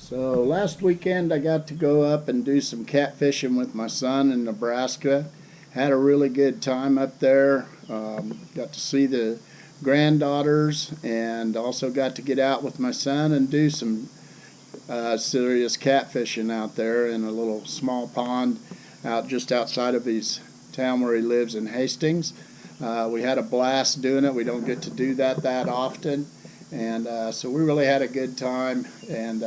So last weekend I got to go up and do some catfishing with my son in Nebraska. Had a really good time up there. Got to see the granddaughters and also got to get out with my son and do some serious catfishing out there in a little small pond out just outside of his town where he lives in Hastings. We had a blast doing it. We don't get to do that often, and so we really had a good time, and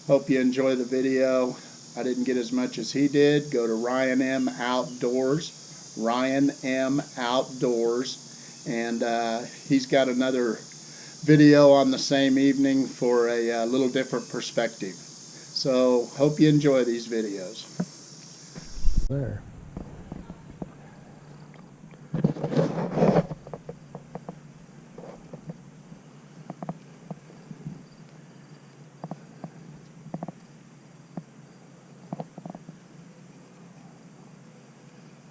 hope you enjoy the video. I didn't get as much as he did. Go to Ryan M Outdoors, Ryan M Outdoors, and he's got another video on the same evening for a little different perspective. So hope you enjoy these videos. There.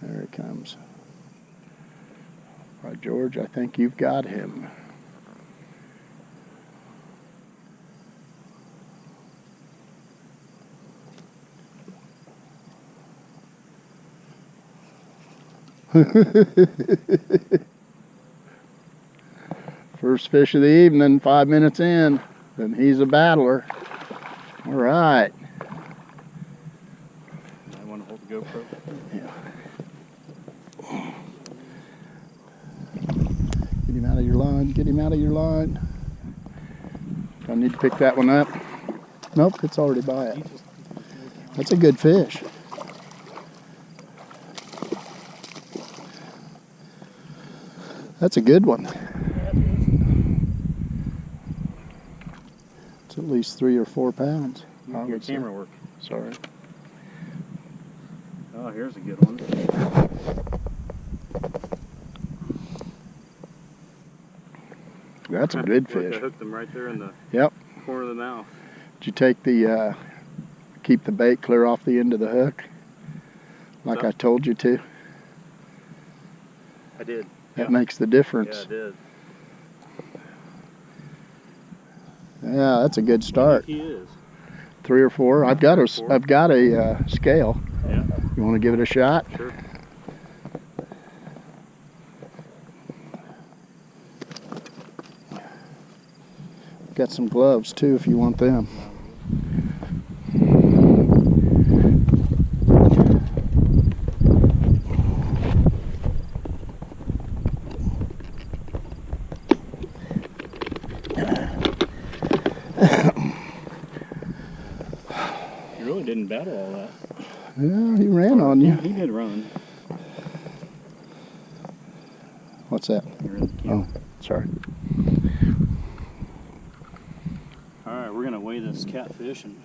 There he comes. All right, George, I think you've got him. First fish of the evening, 5 minutes in, and he's a battler. All right. I want to hold the GoPro. Yeah. Get him out of your line. Get him out of your line. Do I need to pick that one up? Nope, it's already by it. That's a good fish. That's a good one. It's at least 3 or 4 pounds. Your camera work. Sorry. Oh, here's a good one. That's a good fish. I hooked them right there in the corner of the mouth. Did you take the, keep the bait clear off the end of the hook? Like I told you to? I did. That makes the difference. Yeah, I did. Yeah, that's a good start. He is. 3 or 4. I've got a scale. Yeah. You want to give it a shot? Sure. Got some gloves too if you want them. He really didn't battle all that. Yeah, he ran on you. He did run. What's that? Oh, sorry. Alright, we're going to weigh this catfish and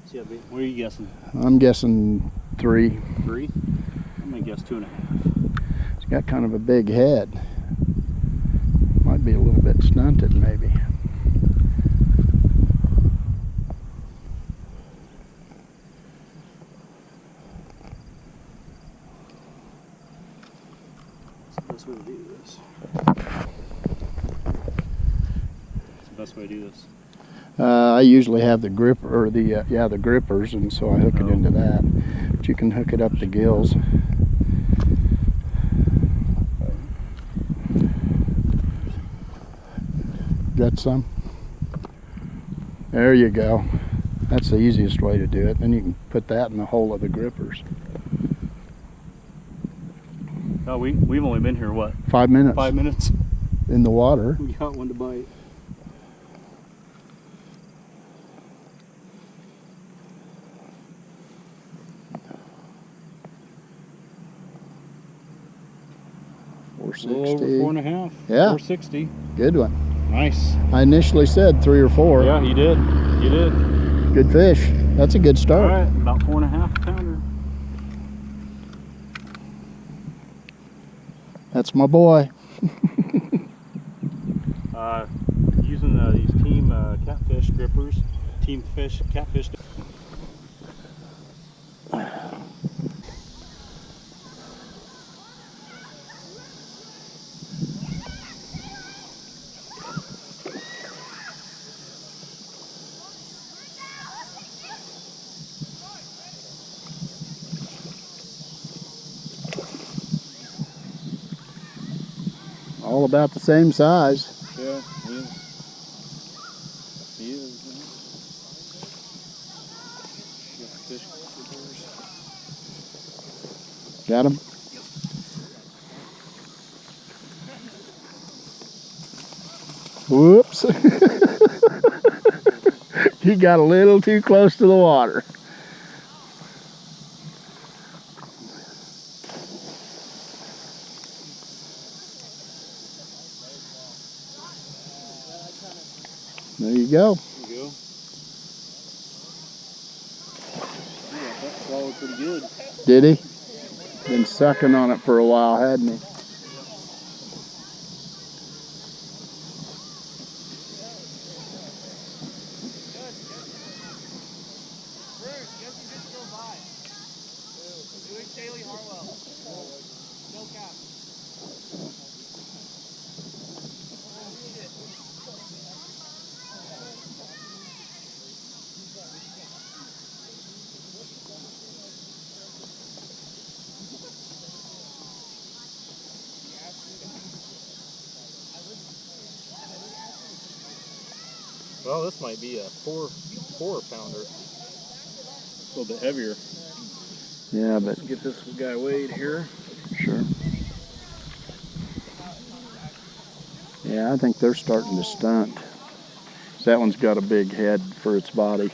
see how big. What are you guessing? I'm guessing 3. 3? I'm going to guess 2.5. It's got kind of a big head. Might be a little bit stunted maybe. Best way to do this. What's the best way to do this? I usually have the gripper, or the grippers, and so I hook it into that. But you can hook it up to gills. Got some? There you go. That's the easiest way to do it. Then you can put that in the hole of the grippers. Oh, we've only been here, what? 5 minutes. 5 minutes? In the water. We got one to bite. $4.60. A little over 4.5. Yeah. 460. Good one. Nice. I initially said 3 or 4. Yeah, you did. You did. Good fish. That's a good start. All right, about 4.5 pounder. That's my boy. Using these Team Catfish grippers, Catfish. all about the same size. Yeah, he is. He is. Got the fish clippers. Got him? Whoops. He got a little too close to the water. There you go. There you go. Yeah, that swallowed pretty good. Did he? Been sucking on it for a while, hadn't he? Well, this might be a four pounder. A little bit heavier. Yeah, but Let's get this guy weighed here. sure. Yeah, I think they're starting to stunt. That one's got a big head for its body.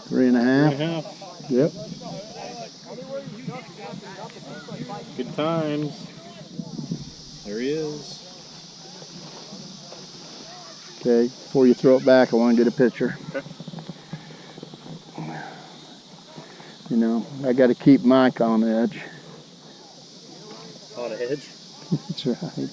Three and a half. 3.5. Yep. Good times. There he is. Okay, before you throw it back, I want to get a picture. Okay. You know, I got to keep Mike on edge. On edge. That's right.